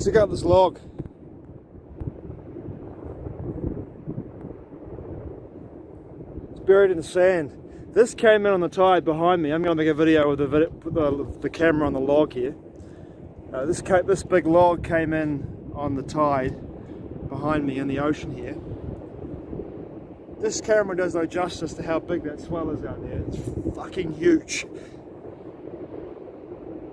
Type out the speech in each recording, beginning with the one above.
Check out this log. It's buried in the sand. This came in on the tide behind me. I'm going to make a video with the camera on the log here. This big log came in on the tide behind me in the ocean here. This camera does no justice to how big that swell is out there. It's fucking huge.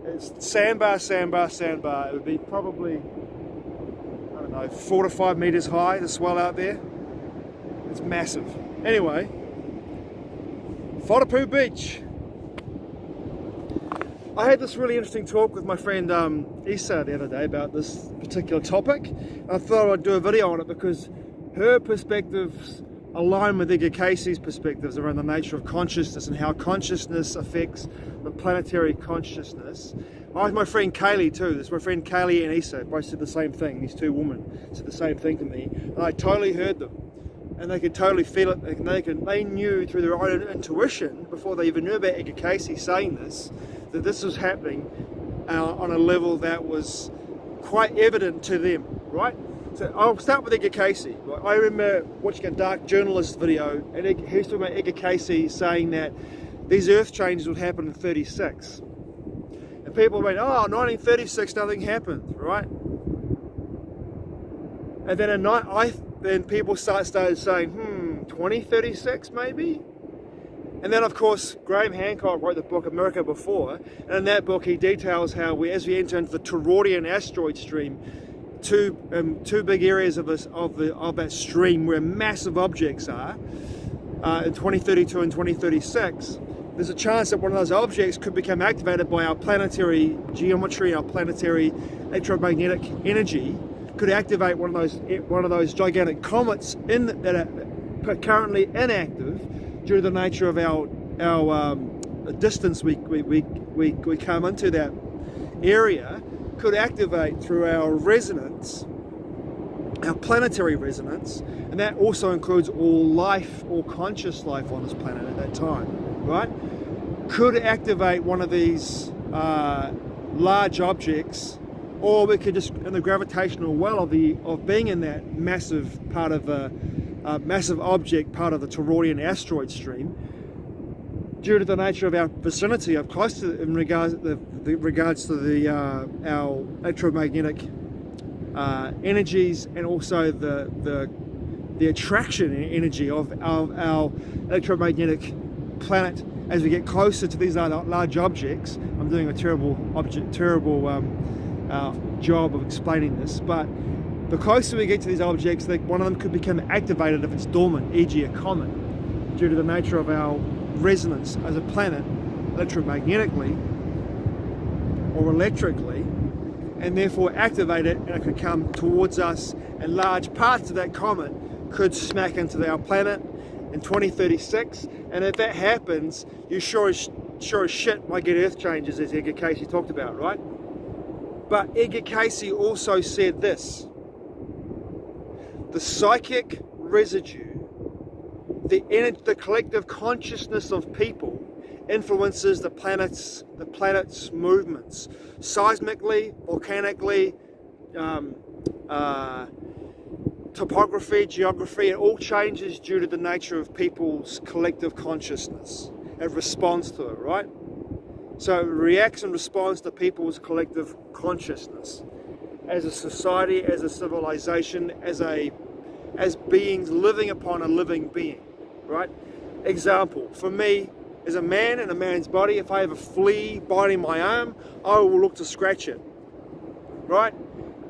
It's sandbar, sandbar, sandbar. It would be probably, I don't know, 4 to 5 meters high, the swell out there. It's massive. Anyway, Whorapū Beach. I had this really interesting talk with my friend Isa the other day about this particular topic. I thought I'd do a video on it because her perspectives align with Edgar Cayce's perspectives around the nature of consciousness and how consciousness affects the planetary consciousness. I have my friend Kaylee too. There's my friend Kaylee and Isa both said the same thing. These two women said the same thing to me, and I totally heard them. And they could totally feel it. They knew through their own intuition before they even knew about Edgar Cayce saying this, that this was happening on a level that was quite evident to them, right? So I'll start with Edgar Cayce. I remember watching a Dark Journalist video, and he was talking about Edgar Cayce saying that these earth changes would happen in 36. And people went, oh, 1936, nothing happened, right? And then then people started saying, 2036 maybe? And then of course, Graham Hancock wrote the book America Before, and in that book he details how as we enter into the Toroidal asteroid stream, two big areas of that stream where massive objects are, in 2032 and 2036, there's a chance that one of those objects could become activated by our planetary geometry, our planetary electromagnetic energy, could activate one of those gigantic comets that are currently inactive due to the nature of our distance we come into that area, could activate through our resonance, our planetary resonance, and that also includes all life, all conscious life on this planet at that time, right? Could activate one of these large objects, or we could just, in the gravitational well of being in that massive part of massive object, part of the Toroidal asteroid stream, due to the nature of our vicinity, of close to, in regards to our electromagnetic energies, and also the attraction energy of our electromagnetic planet as we get closer to these large objects. I'm doing a terrible job of explaining this, but the closer we get to these objects, one of them could become activated if it's dormant, e.g. a comet, due to the nature of our resonance as a planet electromagnetically or electrically, and therefore activate it, and it could come towards us, and large parts of that comet could smack into our planet in 2036. And if that happens, you sure as shit might get earth changes, as Edgar Cayce talked about, right? But Edgar Cayce also said this: the psychic residue, the collective consciousness of people influences the planet's movements, seismically, volcanically, topography, geography. It all changes due to the nature of people's collective consciousness. It responds to it, right? So it reacts and responds to people's collective consciousness as a society, as a civilization, as beings living upon a living being, right? Example, for me, as a man in a man's body, if I have a flea biting my arm, I will look to scratch it, right?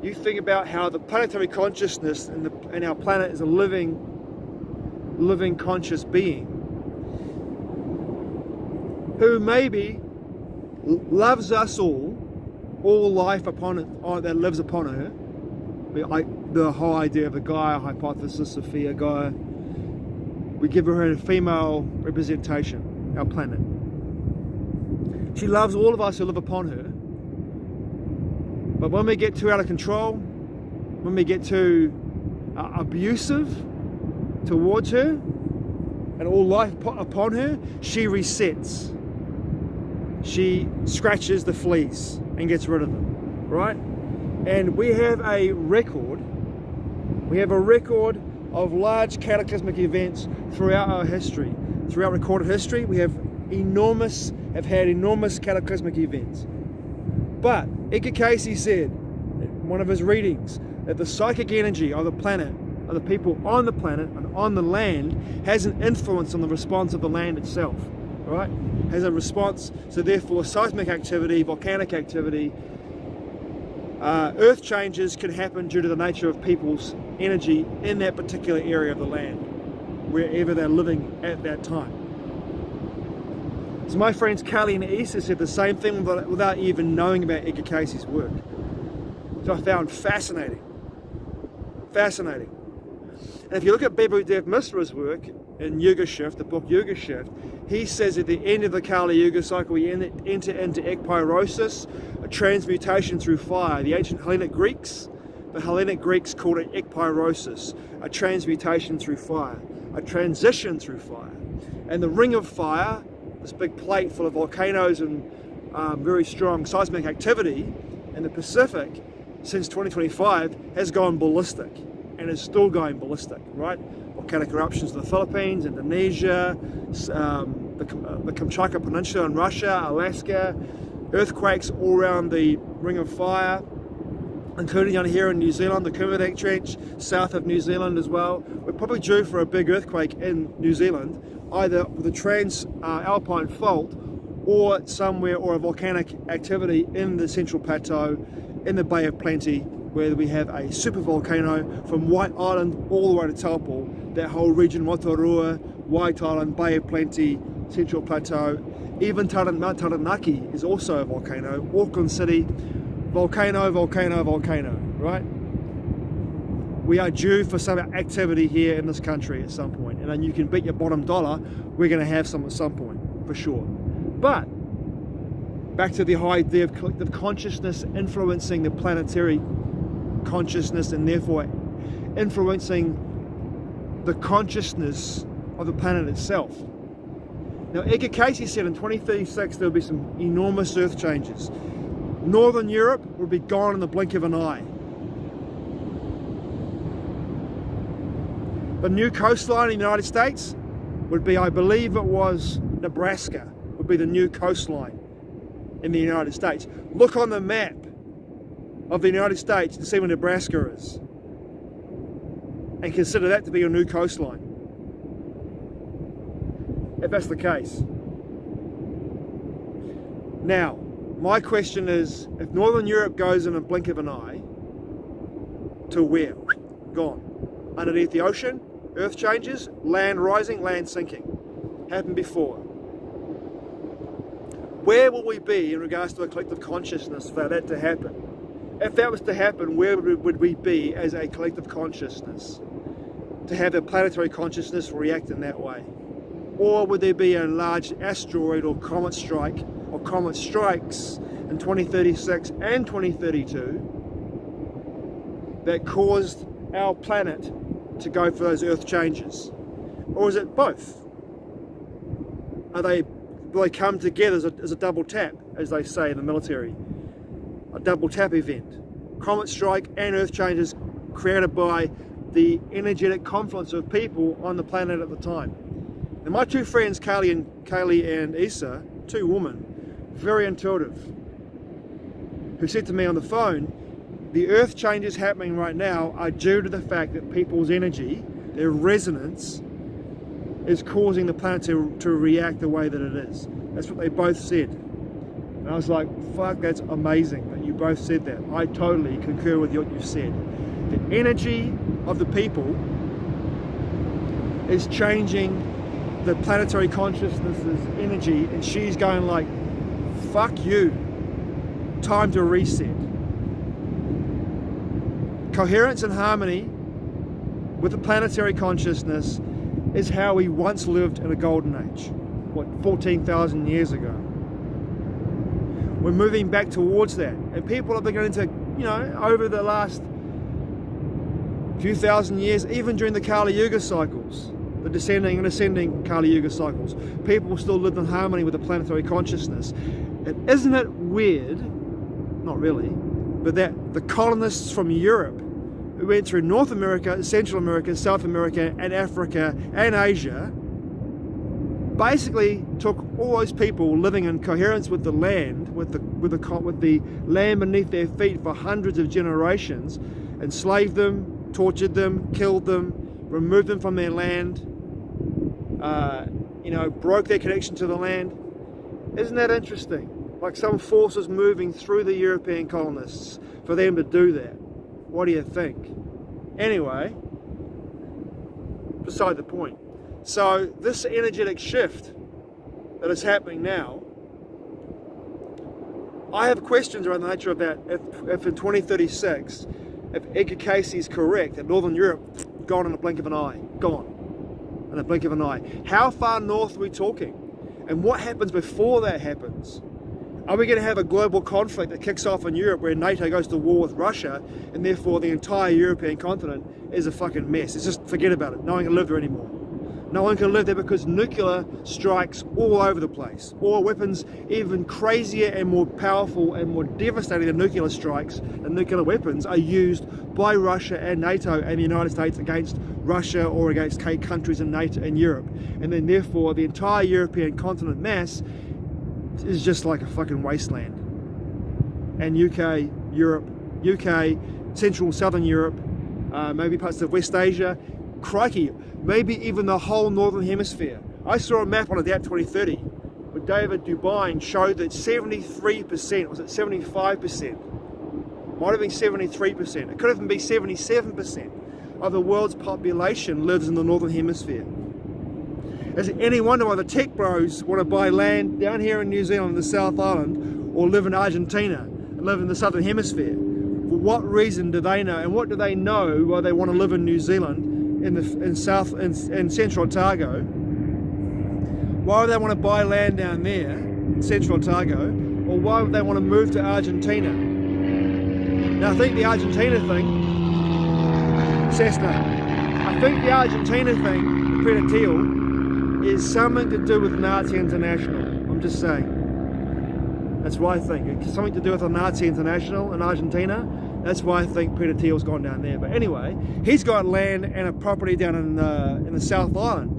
You think about how the planetary consciousness and our planet is a living conscious being who maybe loves us all life upon it, that lives upon her. The whole idea of a Gaia hypothesis, Sophia Gaia, we give her a female representation, our planet. She loves all of us who live upon her. But when we get too out of control, when we get too abusive towards her and all life upon her, she resets. She scratches the fleas and gets rid of them, right? And we have a record of large cataclysmic events throughout our history. Throughout recorded history, we have had enormous cataclysmic events. But Edgar Cayce said in one of his readings that the psychic energy of the planet, of the people on the planet and on the land, has an influence on the response of the land itself, right? Has a response, so therefore seismic activity, volcanic activity, earth changes can happen due to the nature of people's energy in that particular area of the land, wherever they're living at that time. So my friends Kelly and Issa said the same thing without even knowing about Edgar Cayce's work. So I found fascinating. Fascinating. And if you look at Babu Dev Misra's work in Yuga Shift, the book Yuga Shift, he says at the end of the Kali Yuga cycle we enter into ekpyrosis, a transmutation through fire. The ancient Hellenic Greeks called it ekpyrosis, a transmutation through fire, a transition through fire. And the ring of fire, this big plate full of volcanoes and very strong seismic activity in the Pacific since 2025 has gone ballistic and is still going ballistic, right? Volcanic eruptions in the Philippines, Indonesia, the Kamchatka Peninsula in Russia, Alaska, earthquakes all around the Ring of Fire, including down here in New Zealand, the Kermadec Trench, south of New Zealand as well. We're probably due for a big earthquake in New Zealand, either with the Trans-Alpine Fault or a volcanic activity in the Central Plateau, in the Bay of Plenty, where we have a super volcano from White Island all the way to Taupo, that whole region, Rotorua, White Island, Bay of Plenty, Central Plateau, even Mount Taranaki is also a volcano, Auckland City, volcano, right? We are due for some activity here in this country at some point, and then you can bet your bottom dollar we're going to have some at some point, for sure. But back to the idea of collective consciousness influencing the planetary consciousness and therefore influencing the consciousness of the planet itself. Now, Edgar Cayce said in 2036 there will be some enormous earth changes. Northern Europe will be gone in the blink of an eye. The new coastline in the United States would be, I believe it was Nebraska, would be the new coastline in the United States. Look on the map of the United States to see where Nebraska is, and consider that to be your new coastline, if that's the case. Now, my question is, if Northern Europe goes in a blink of an eye, to where? Gone. Underneath the ocean, earth changes, land rising, land sinking. Happened before. Where will we be in regards to a collective consciousness for that to happen? If that was to happen, where would we be as a collective consciousness to have a planetary consciousness react in that way? Or would there be a large asteroid or comet strike or comet strikes in 2036 and 2032 that caused our planet to go for those earth changes? Or is it both? Will they come together as a double tap, as they say in the military? A double tap event. Comet strike and earth changes created by the energetic confluence of people on the planet at the time. And my two friends, Kaylee and Issa, two women, very intuitive, who said to me on the phone, the earth changes happening right now are due to the fact that people's energy, their resonance, is causing the planet to react the way that it is. That's what they both said. And I was like, fuck, that's amazing that you both said that. I totally concur with what you said. The energy of the people is changing the planetary consciousness's energy, and she's going like, fuck you, time to reset. Coherence and harmony with the planetary consciousness is how we once lived in a golden age, 14,000 years ago. We're moving back towards that, and people are beginning to, over the last few thousand years, even during the Kali Yuga cycles, the descending and ascending Kali Yuga cycles, people still lived in harmony with the planetary consciousness. And isn't it weird, not really, but that the colonists from Europe who went through North America, Central America, South America, and Africa, and Asia, basically took all those people living in coherence with the land, with the land beneath their feet for hundreds of generations, enslaved them, tortured them, killed them, removed them from their land, broke their connection to the land. Isn't that interesting? Like some forces moving through the European colonists for them to do that. What do you think? Anyway, beside the point. So this energetic shift that is happening now, I have questions around the nature of that. If in 2036, if Edgar Cayce is correct, that Northern Europe gone in a blink of an eye, gone in a blink of an eye. How far north are we talking? And what happens before that happens? Are we going to have a global conflict that kicks off in Europe where NATO goes to war with Russia and therefore the entire European continent is a fucking mess? It's just forget about it. No one can live there anymore. No one can live there because nuclear strikes all over the place. Or weapons even crazier and more powerful and more devastating than nuclear strikes and nuclear weapons are used by Russia and NATO and the United States against Russia or against countries in NATO and Europe. And then therefore the entire European continent mass is just like a fucking wasteland. And UK, Central Southern Europe, maybe parts of West Asia, crikey, maybe even the whole Northern Hemisphere. I saw a map on Adapt 2030 where David Dubine showed that 73%, was it 75%? Might have been 73%. It could even be 77% of the world's population lives in the Northern Hemisphere. Is it any wonder why the tech bros want to buy land down here in New Zealand, the South Island, or live in Argentina and live in the Southern Hemisphere? For what reason do they know, and what do they know why they want to live in New Zealand, in Central Otago? Why would they want to buy land down there in Central Otago, or why would they want to move to Argentina? Now I think the Argentina thing, Cessna, I think the Argentina thing, Peter Thiel, is something to do with Nazi International. I'm just saying. That's why I think. It's something to do with the Nazi International in Argentina. That's why I think Peter Thiel's gone down there. But anyway, he's got land and a property down in the South Island,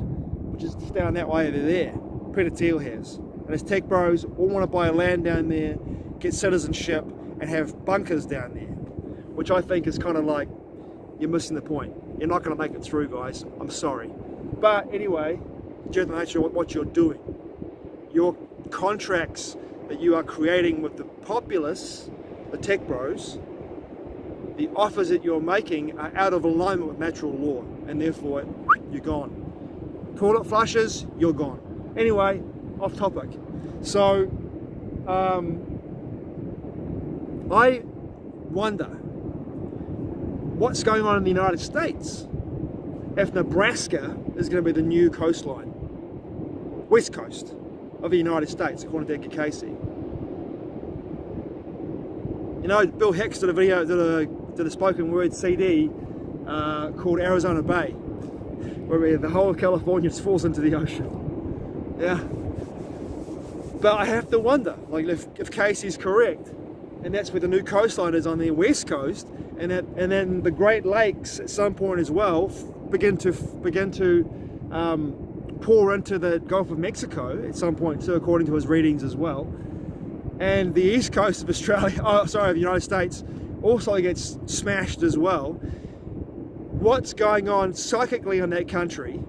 which is just down that way over there. Peter Thiel has. And his tech bros all want to buy land down there, get citizenship, and have bunkers down there. Which I think is kind of like, you're missing the point. You're not going to make it through, guys. I'm sorry. But anyway, due to the nature of what you're doing, your contracts that you are creating with the populace, the tech bros, the offers that you're making are out of alignment with natural law, and therefore you're gone. Call it flushes, you're gone. Anyway, off topic. So I wonder what's going on in the United States if Nebraska is going to be the new coastline, west coast of the United States, according to Edgar Cayce. You know, Bill Hicks did a video, did a spoken word CD called Arizona Bay, where the whole of California just falls into the ocean. Yeah. But I have to wonder, like, if Cayce is correct, and that's where the new coastline is on the west coast, and then the Great Lakes at some point as well begin to pour into the Gulf of Mexico at some point too, according to his readings as well. And the east coast of Australia, of the United States, also gets smashed as well. What's going on psychically in that country?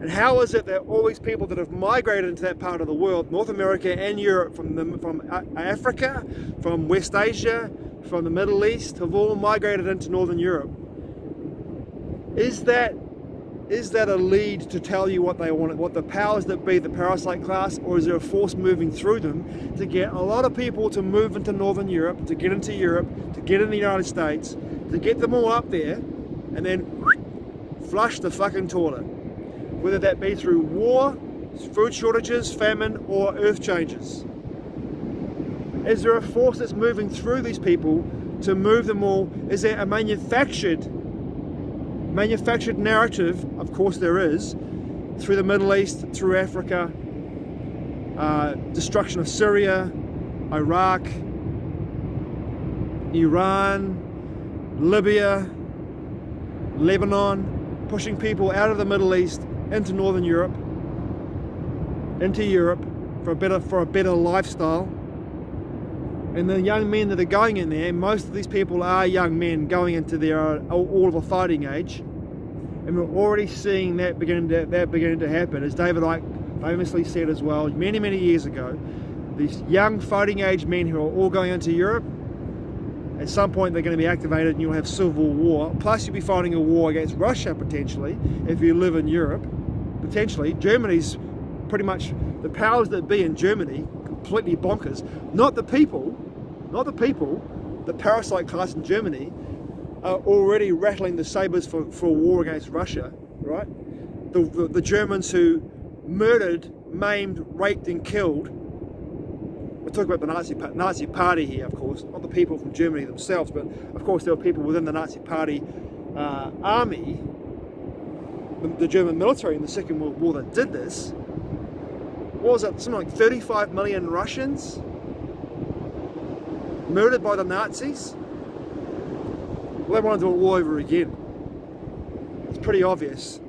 And how is it that all these people that have migrated into that part of the world, North America and Europe, from Africa, from West Asia, from the Middle East, have all migrated into Northern Europe? Is that a lead to tell you what they want, what the powers that be, the parasite class, or is there a force moving through them to get a lot of people to move into Northern Europe, to get into Europe, to get in the United States, to get them all up there, and then flush the fucking toilet? Whether that be through war, food shortages, famine, or earth changes. Is there a force that's moving through these people to move them all? Is there a manufactured narrative? Of course there is, through the Middle East, through Africa, destruction of Syria, Iraq, Iran, Libya, Lebanon, pushing people out of the Middle East into Northern Europe, into Europe for a better lifestyle. And the young men that are going in there, most of these people are young men going into all of a fighting age, and we're already seeing that beginning to happen. As David Icke famously said as well, many years ago, these young fighting age men who are all going into Europe, at some point they're going to be activated and you'll have civil war. Plus you'll be fighting a war against Russia potentially, if you live in Europe. Potentially. Germany's pretty much, the powers that be in Germany, completely bonkers. Not the people, the parasite class in Germany are already rattling the sabers for war against Russia, right? The Germans who murdered, maimed, raped and killed. We're talking about the Nazi party here, of course, not the people from Germany themselves, but of course there were people within the Nazi party army, the German military in the Second World War that did this. What was it, something like 35 million Russians murdered by the Nazis? Well, they want to do it all over again. It's pretty obvious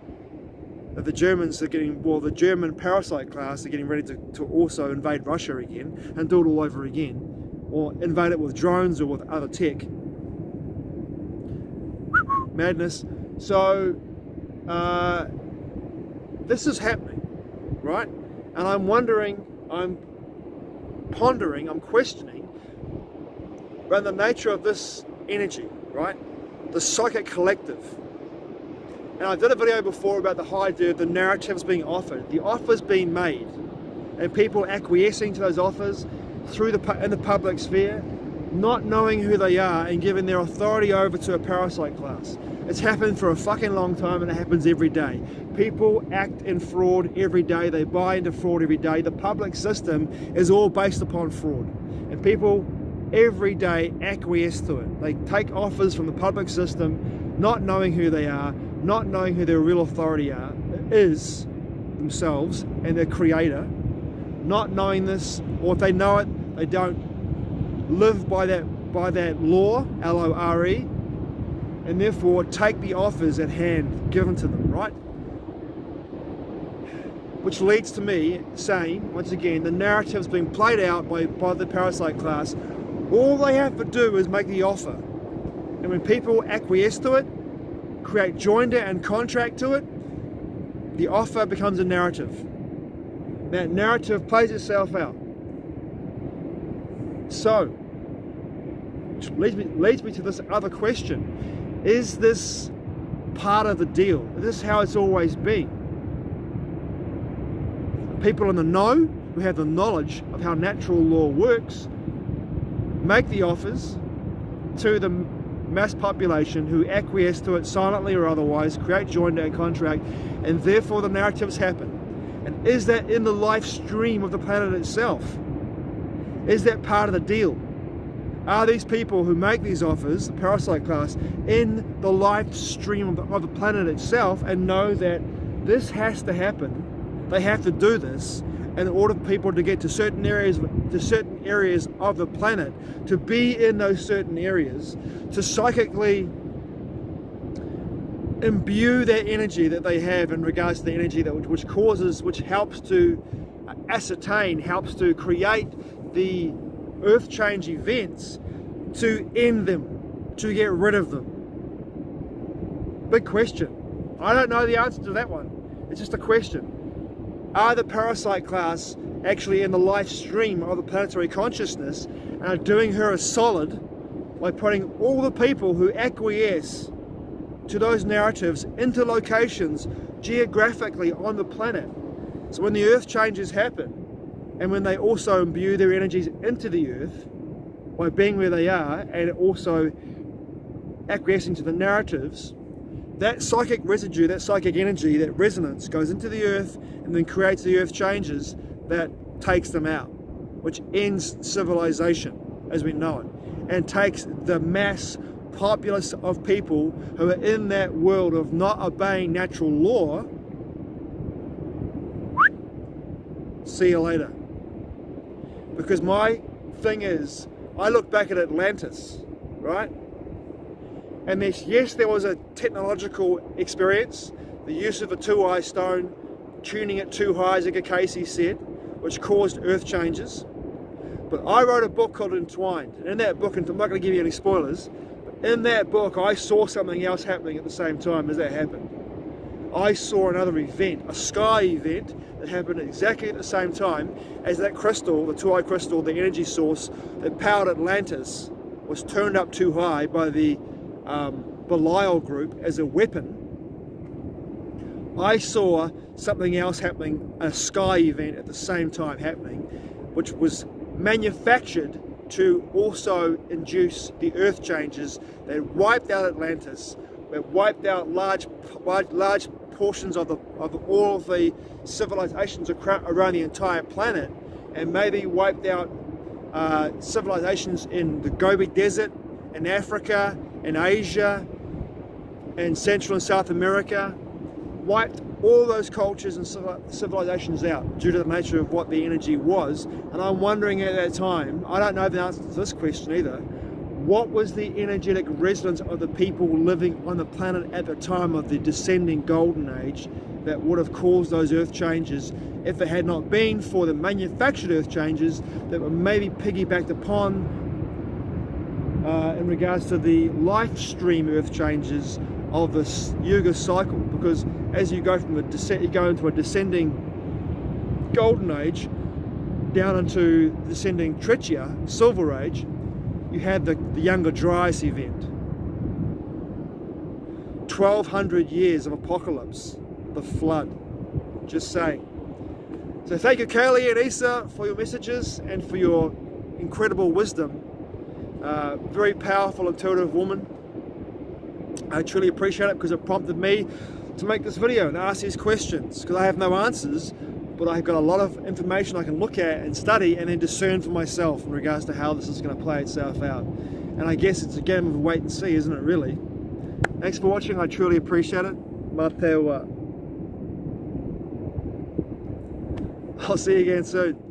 that the Germans are getting, well, the German parasite class are getting ready to also invade Russia again and do it all over again, or invade it with drones or with other tech. Madness. So this is happening, right? And I'm wondering, I'm pondering, I'm questioning around the nature of this energy, right? The psychic collective. And I did a video before about the narratives being offered, the offers being made, and people acquiescing to those offers in the public sphere, not knowing who they are and giving their authority over to a parasite class. It's happened for a fucking long time and it happens every day. People act in fraud every day, they buy into fraud every day. The public system is all based upon fraud. And people every day acquiesce to it. They take offers from the public system, not knowing who they are, not knowing who their real authority is themselves and their creator, not knowing this, or if they know it, they don't live by that law, L-O-R-E, and therefore take the offers at hand given to them, right? Which leads to me saying, once again, the narrative's being played out by the parasite class. All they have to do is make the offer. And when people acquiesce to it, create joinder and contract to it, the offer becomes a narrative. That narrative plays itself out. So, which leads me to this other question. Is this part of the deal? Is this how it's always been? People in the know, who have the knowledge of how natural law works, make the offers to the mass population who acquiesce to it silently or otherwise, create joinder and contract, and therefore the narratives happen. And is that in the life stream of the planet itself? Is that part of the deal? Are these people who make these offers, the parasite class, in the life stream of the planet itself and know that this has to happen? They have to do this in order for people to get to certain areas of the planet, to be in those certain areas, to psychically imbue that energy that they have in regards to the energy which helps to ascertain, helps to create the earth change events, to end them, to get rid of them. Big question. I don't know the answer to that one. It's just a question. Are the parasite class actually in the life stream of the planetary consciousness and are doing her a solid by putting all the people who acquiesce to those narratives into locations geographically on the planet? So when the earth changes happen, and when they also imbue their energies into the earth by being where they are and also acquiescing to the narratives, that psychic residue, that psychic energy, that resonance goes into the earth and then creates the earth changes that takes them out, which ends civilization as we know it, and takes the mass populace of people who are in that world of not obeying natural law. See you later. Because my thing is, I look back at Atlantis, right? And yes, there was a technological experience, the use of a two-eye stone, tuning it too high, as Edgar Cayce said, which caused earth changes. But I wrote a book called Entwined, and in that book, and I'm not going to give you any spoilers, but in that book I saw something else happening at the same time as that happened. I saw another event, a sky event, that happened exactly at the same time as that crystal, the two-eye crystal, the energy source that powered Atlantis, was turned up too high by the Belial group as a weapon. I saw something else happening, a sky event at the same time happening, which was manufactured to also induce the earth changes that wiped out Atlantis, that wiped out large portions of all of the civilizations around the entire planet, and maybe wiped out civilizations in the Gobi Desert, in Africa, in Asia, in Central and South America, wiped all those cultures and civilizations out due to the nature of what the energy was. And I'm wondering at that time, I don't know the answer to this question either, what was the energetic resonance of the people living on the planet at the time of the descending golden age that would have caused those earth changes if it had not been for the manufactured earth changes that were maybe piggybacked upon in regards to the life stream earth changes of this Yuga cycle. Because as you go from you go into a descending golden age down into descending Triccia, silver age, you had the Younger Dryas event. 1200 years of apocalypse, the flood, just saying. So thank you, Kaylee and Isa, for your messages and for your incredible wisdom. Very powerful, intuitive woman. I truly appreciate it because it prompted me to make this video and ask these questions, because I have no answers, but I've got a lot of information I can look at and study and then discern for myself in regards to how this is going to play itself out. And I guess it's a game of wait and see, isn't it, really? Thanks for watching. I truly appreciate it. Mā te ua. I'll see you again soon.